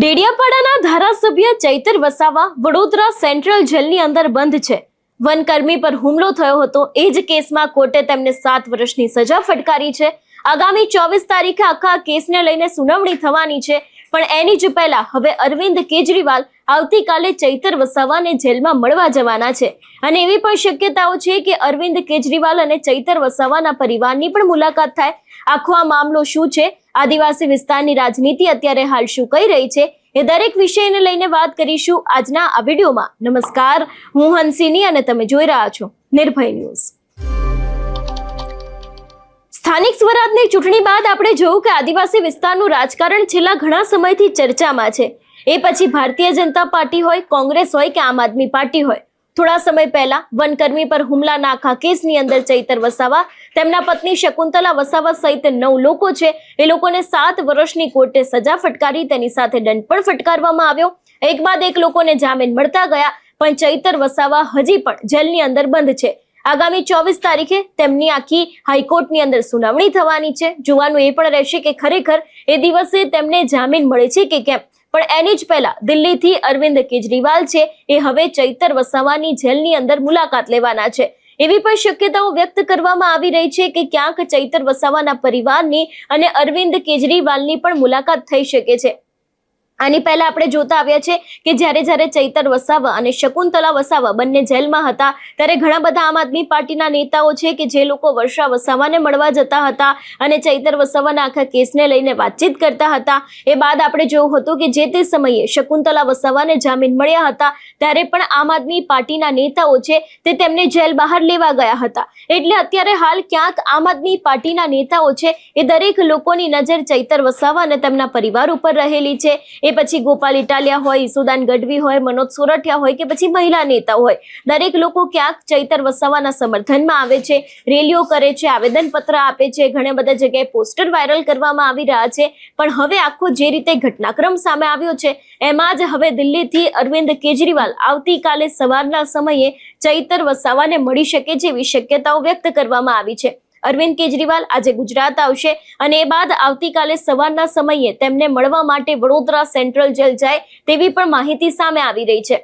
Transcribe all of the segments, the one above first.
ડેડિયાપાડાના ધારાસભ્ય ચૈતર વસાવા વડોદરા સેન્ટ્રલ જેલની અંદર બંધ છે. વનકર્મી પર હુમલો થયો હતો. એ જ કેસમાં કોર્ટે તેમને 7 વર્ષની સજા ફટકારી છે. આગામી 24 તારીખે આખા કેસને લઈને સુનાવણી થવાની છે. પણ એની જ પહેલા હવે અરવિંદ કેજરીવાલ આવતીકાલે ચૈતર વસાવાને જેલમાં મળવા જવાના છે અને એવી પણ શક્યતાઓ છે કે અરવિંદ કેજરીવાલ અને ચૈતર વસાવાના પરિવારની પણ મુલાકાત થાય. આખો આ મામલો શું છે, આદિવાસી વિસ્તારની રાજનીતિ અત્યારે હાલ શું કહી રહી છે, એ દરેક વિષયને લઈને વાત કરીશું આજના આ વિડીયોમાં. નમસ્કાર, હું હંસિની અને તમે જોઈ રહ્યા છો નિર્ભય ન્યૂઝ. સ્થાનિક સ્વરાજની ચૂંટણી બાદ આપણે જોયું કે આદિવાસી વિસ્તારનું રાજકારણ છેલ્લા ઘણા સમયથી ચર્ચામાં છે. એ પછી ભારતીય જનતા પાર્ટી હોય, કોંગ્રેસ હોય કે આમ આદમી પાર્ટી હોય, થોડા સમય પહેલા વનકર્મી પર હુમલાના આખા કેસની અંદર ચૈતર વસાવા, તેમના પત્ની શકુંતલા વસાવા સહિત 9 લોકો છે. એ લોકોને 7 વર્ષની કોર્ટે સજા ફટકારી, તેની સાથે દંડ પણ ફટકારવામાં આવ્યો. એક બાદ એક લોકોને જામીન મળતા ગયા, પણ ચૈતર વસાવા હજી પણ જેલની અંદર બંધ છે. આગામી 24 તારીખે તેમની આખી હાઈકોર્ટની અંદર સુનાવણી થવાની છે. જોવાનું એ પણ રહેશે કે ખરેખર એ દિવસે તેમને જામીન મળે છે કે કેમ. પણ એની જ પહેલા દિલ્હીથી અરવિંદ કેજરીવાલ છે એ હવે ચૈતર વસાવાની જેલની અંદર મુલાકાત લેવાના છે. એવી પણ શક્યતાઓ વ્યક્ત કરવામાં આવી રહી છે કે ક્યાંક ચૈતર વસાવાના પરિવારની અને અરવિંદ કેજરીવાલની પણ મુલાકાત થઈ શકે છે. આની પહેલા આપણે જોતા આવ્યા છે કે જ્યારે ચૈતર વસાવા અને શકુંતલા વસાવા બંને જેલમાં હતા ત્યારે ઘણા બધા આમ આદમી પાર્ટીના નેતાઓ છે કે જે લોકો વર્ષા વસાવાને મળવા જતા હતા અને ચૈતર વસાવાના આખા કેસને લઈને વાતચીત કરતા હતા. એ બાદ આપણે જોયું હતું કે જે તે સમયે શકુંતલા વસાવાને જામીન મળ્યા હતા ત્યારે પણ આમ આદમી પાર્ટીના નેતાઓ છે તે તેમને જેલ બહાર લેવા ગયા હતા. એટલે અત્યારે હાલ ક્યાંક આમ આદમી પાર્ટીના નેતાઓ છે એ દરેક લોકોની નજર ચૈતર વસાવા અને તેમના પરિવાર ઉપર રહેલી છે. એ પછી ગોપાલ ઇટાલિયા હોય, ઈસુદાન ગઢવી હોય, મનોજ સોરઠિયા હોય કે પછી મહિલા નેતા હોય, દરેક લોકો ક્યાંક ચૈતર વસાવાના સમર્થનમાં આવે છે, રેલીઓ કરે છે, આવેદનપત્ર આપે છે, ઘણા બધા જગ્યાએ પોસ્ટર વાયરલ કરવામાં આવી રહ્યા છે. પણ હવે આખો જે રીતે ઘટનાક્રમ સામે આવ્યો છે એમાં જ હવે દિલ્હીથી અરવિંદ કેજરીવાલ આવતીકાલે સવારના સમયે ચૈતર વસાવાને મળી શકે છે એવી શક્યતાઓ વ્યક્ત કરવામાં આવી છે. અરવિંદ કેજરીવાલ આજે ગુજરાત આવશે અને એ બાદ આવતીકાલે સવારના સમયે તેમને મળવા માટે વડોદરા સેન્ટ્રલ જેલ જાય તેવી પણ માહિતી સામે આવી રહી છે.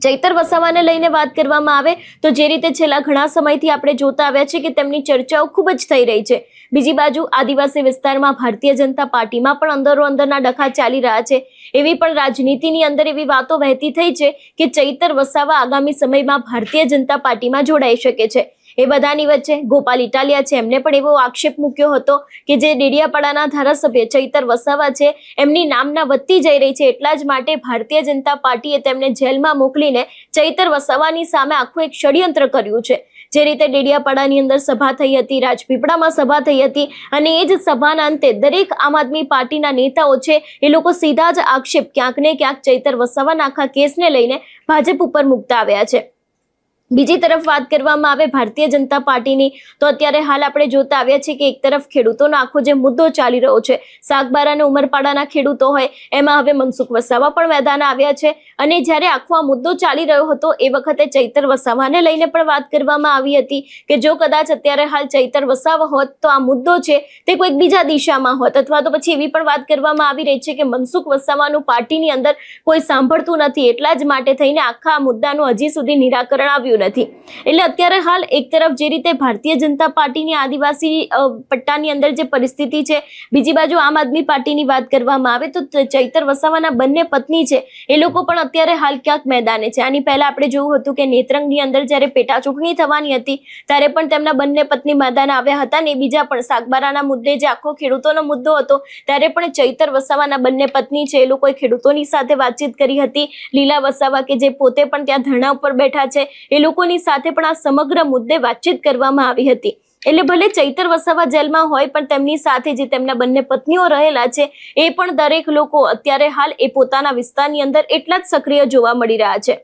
ચૈતર વસાવાને લઈને વાત કરવામાં આવે તો જે રીતે છેલ્લા ઘણા સમયથી આપણે જોતા આવ્યા છે કે તેમની ચર્ચાઓ ખૂબ જ થઈ રહી છે. બીજી બાજુ આદિવાસી વિસ્તારમાં ભારતીય જનતા પાર્ટીમાં પણ અંદરો અંદરના ડખા ચાલી રહ્યા છે. એવી પણ રાજનીતિની અંદર એવી વાતો વહેતી થઈ છે કે ચૈતર વસાવા આગામી સમયમાં ભારતીય જનતા પાર્ટીમાં જોડાઈ શકે છે. એ બધાની વચ્ચે ગોપાલ ઇટાલિયા છે, એમને પણ એવો આક્ષેપ મૂક્યો હતો કે જે ડેડિયાપાડાના ધારાસભ્ય ચૈતર વસાવા છે એમની નામના વધતી જઈ રહી છે, એટલા જ માટે ભારતીય જનતા પાર્ટીએ તેમને જેલમાં મોકલીને ચૈતર વસાવાની સામે આખું એક ષડયંત્ર કર્યું છે. જે રીતે ડેડિયાપાડાની અંદર સભા થઈ હતી, રાજપીપળામાં સભા થઈ હતી અને એ જ સભાના અંતે દરેક આમ આદમી પાર્ટીના નેતાઓ છે એ લોકો સીધા જ આક્ષેપ ક્યાંક ને ક્યાંક ચૈતર વસાવાના આખા કેસને લઈને ભાજપ ઉપર મૂકતા આવ્યા છે. બીજી તરફ વાત કરવામાં આવે ભારતીય જનતા પાર્ટીની તો અત્યારે હાલ આપણે જોતા આવ્યા છે કે એક તરફ ખેડૂતોનો આખો જે મુદ્દો ચાલી રહ્યો છે, સાગબારા અને ઉમરપાડાના ખેડૂતો હોય એમાં હવે મનસુખ વસાવા પણ મેદાને આવ્યા છે. અને જ્યારે આખો આ મુદ્દો ચાલી રહ્યો હતો એ વખતે ચૈતર વસાવાને લઈને પણ વાત કરવામાં આવી હતી કે જો કદાચ અત્યારે હાલ ચૈતર વસાવા હોત તો આ મુદ્દો છે તે કોઈક બીજા દિશામાં હોત, અથવા તો પછી એવી પણ વાત કરવામાં આવી રહી છે કે મનસુખ વસાવાનું પાર્ટીની અંદર કોઈ સાંભળતું નથી, એટલા જ માટે થઈને આખા આ મુદ્દાનું હજી સુધી નિરાકરણ આવ્યું નથી. એટલે અત્યારે હાલ એક તરફ જે રીતે ભારતીય જનતા પાર્ટીની આદિવાસી પટ્ટાની અંદર જે પરિસ્થિતિ છે, બીજી બાજુ આમ આદમી પાર્ટીની વાત કરવામાં આવે તો ચૈતર વસાવાના બંને પત્ની છે એ લોકો પણ અત્યારે હાલ ક્યાંક મેદાને છે. આની પહેલા આપણે જોયું હતું કે નેત્રંગની અંદર જ્યારે પેટા ચૂંટણી થવાની હતી ત્યારે પણ તેમના બંને પત્ની મેદાને આવ્યા હતા ને બીજા પણ સાગબારાના મુદ્દે જે આખો ખેડૂતોનો મુદ્દો હતો ત્યારે પણ ચૈતર વસાવાના બંને પત્ની છે એ લોકોએ ખેડૂતોની સાથે વાતચીત કરી હતી. લીલા વસાવા કે જે પોતે પણ ત્યાં ધરણા ઉપર બેઠા છે એ લોકોની સાથે પણ આ સમગ્ર મુદ્દે વાતચીત કરવામાં આવી હતી. એટલે ભલે ચૈતર વસાવા જેલમાં હોય પણ તેમની સાથે જે તેમના બંને પત્નીઓ રહેલા છે એ પણ દરેક લોકો અત્યારે હાલ એ પોતાના વિસ્તારની અંદર એટલા જ સક્રિય જોવા મળી રહ્યા છે.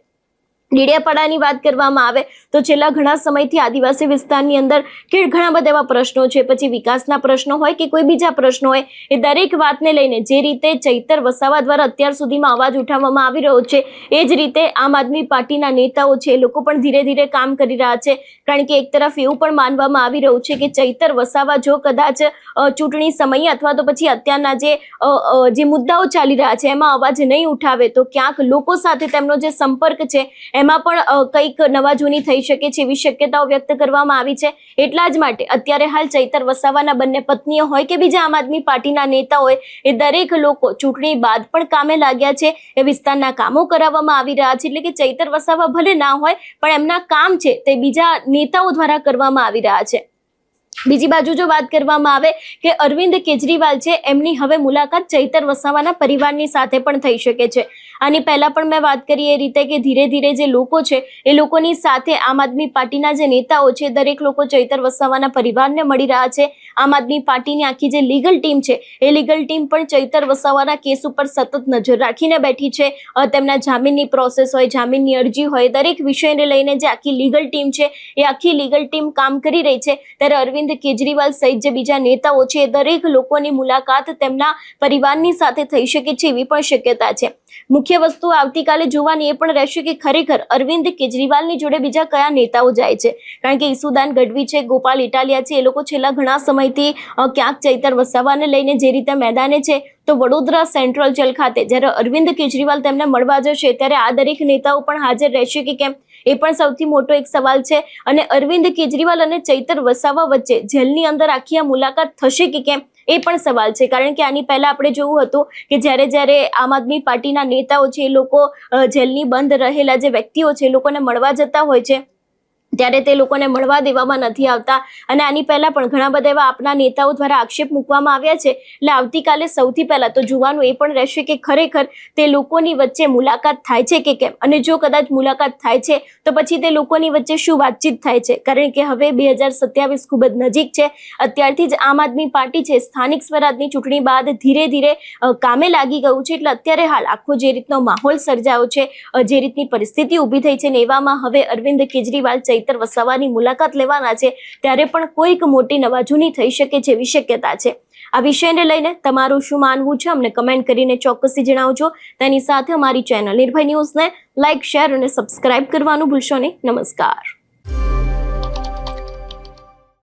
ડેડિયાપાડાની વાત કરવામાં આવે તો છેલ્લા ઘણા સમયથી આદિવાસી વિસ્તારની અંદર કે ઘણા બધા એવા પ્રશ્નો છે, પછી વિકાસના પ્રશ્નો હોય કે કોઈ બીજા પ્રશ્નો હોય, એ દરેક વાતને લઈને જે રીતે ચૈતર વસાવા દ્વારા અત્યાર સુધીમાં અવાજ ઉઠાવવામાં આવી રહ્યો છે, એ જ રીતે આમ આદમી પાર્ટીના નેતાઓ છે એ લોકો પણ ધીરે ધીરે કામ કરી રહ્યા છે. કારણ કે એક તરફ એવું પણ માનવામાં આવી રહ્યું છે કે ચૈતર વસાવા જો કદાચ ચૂંટણી સમયે અથવા તો પછી અત્યારના જે મુદ્દાઓ ચાલી રહ્યા છે એમાં અવાજ નહીં ઉઠાવે તો ક્યાંક લોકો સાથે તેમનો જે સંપર્ક છે એમાં પણ કંઈક નવા જૂની થઈ શકે છે એવી શક્યતાઓ વ્યક્ત કરવામાં આવી છે. એટલા જ માટે અત્યારે હાલ ચૈતર વસાવાના બંને પત્નીઓ હોય કે બીજા આમ આદમી પાર્ટીના નેતા હોય, એ દરેક લોકો ચૂંટણી બાદ પણ કામે લાગ્યા છે. એ વિસ્તારના કામો કરાવવામાં આવી રહ્યા છે. એટલે કે ચૈતર વસાવા ભલે ના હોય પણ એમના કામ છે તે બીજા નેતાઓ દ્વારા કરવામાં આવી રહ્યા છે. બીજી બાજુ જો વાત કરવામાં આવે કે અરવિંદ કેજરીવાલ છે એમની હવે મુલાકાત ચૈતર વસાવાના પરિવારની સાથે પણ થઈ શકે છે. આની પહેલા પણ મેં વાત કરી એ રીતે કે ધીરે ધીરે જે લોકો છે એ લોકોની સાથે આમ આદમી પાર્ટીના જે નેતાઓ છે દરેક લોકો ચૈતર વસાવાના પરિવારને મળી રહ્યા છે. આમ આદમી પાર્ટીની આખી જે લીગલ ટીમ છે એ લીગલ ટીમ પણ ચૈતર વસાવાના કેસ ઉપર સતત નજર રાખીને બેઠી છે. તેમના જામીનની પ્રોસેસ હોય, જામીનની અરજી હોય, દરેક વિષયને લઈને જે આખી લીગલ ટીમ છે એ આખી લીગલ ટીમ કામ કરી રહી છે. ત્યારે અરવિંદ કેજરીવાલ સહિત જે બીજા નેતાઓ છે દરેક લોકોની મુલાકાત તેમના પરિવારની સાથે થઈ શકે છે એવી પણ શક્યતા છે. મુખ્ય વસ્તુ આવતીકાલે જોવાની એ પણ રહેશે કે ખરેખર અરવિંદ કેજરીવાલની જોડે બીજા કયા નેતાઓ જાય છે. કારણ કે ઈસુદાન ગઢવી છે, ગોપાલ ઇટાલિયા છે, એ લોકો છેલ્લા ઘણા સમયથી ક્યાંક ચૈતર વસાવાને લઈને જે રીતે મેદાને છે, તો વડોદરા સેન્ટ્રલ જેલ ખાતે જ્યારે અરવિંદ કેજરીવાલ તેમને મળવા જશે ત્યારે આ દરેક નેતાઓ પણ હાજર રહેશે કે કેમ, એ પણ સૌથી મોટો એક સવાલ છે. અને અરવિંદ કેજરીવાલ અને ચૈતર વસાવા વચ્ચે જેલની અંદર આખી આ મુલાકાત થશે કે કેમ એ પણ સવાલ છે. કારણ કે આની પહેલા આપણે જોયું હતું કે જ્યારે આમ આદમી પાર્ટીના નેતાઓ છે એ લોકો જેલની બંધ રહેલા જે વ્યક્તિઓ છે એ લોકોને મળવા જતા હોય છે ત્યારે તે લોકોને મળવા દેવામાં નથી આવતા. અને આની પહેલા પણ ઘણા બધા એવા આપના નેતાઓ દ્વારા આક્ષેપ મૂકવામાં આવ્યા છે. એટલે આવતીકાલે સૌથી પહેલા તો જોવાનું એ પણ રહેશે કે ખરેખર તે લોકોની વચ્ચે મુલાકાત થાય છે કે કેમ, અને જો કદાચ મુલાકાત થાય છે તો પછી તે લોકોની વચ્ચે શું વાતચીત થાય છે. કારણ કે હવે 2027 ખૂબ જ નજીક છે. અત્યારથી જ આમ આદમી પાર્ટી છે સ્થાનિક સ્વરાજની ચૂંટણી બાદ ધીરે ધીરે કામે લાગી ગયું છે. એટલે અત્યારે હાલ આખો જે રીતનો માહોલ સર્જાયો છે, જે રીતની પરિસ્થિતિ ઊભી થઈ છે ને એવામાં હવે અરવિંદ કેજરીવાલ ચૈતર વસાવાની મુલાકાત લેવાના છે ત્યારે પણ કોઈક મોટી નવાજૂની થઈ શકે છે એવી શક્યતા છે. આ વિષયને લઈને તમારું શું માનવું છે અમને કમેન્ટ કરીને ચોક્કસથી જણાવજો. તેની સાથે અમારી ચેનલ નિર્ભય ન્યૂઝને લાઇક, શેર અને સબસ્ક્રાઇબ કરવાનું ભૂલશો નહીં. નમસ્કાર.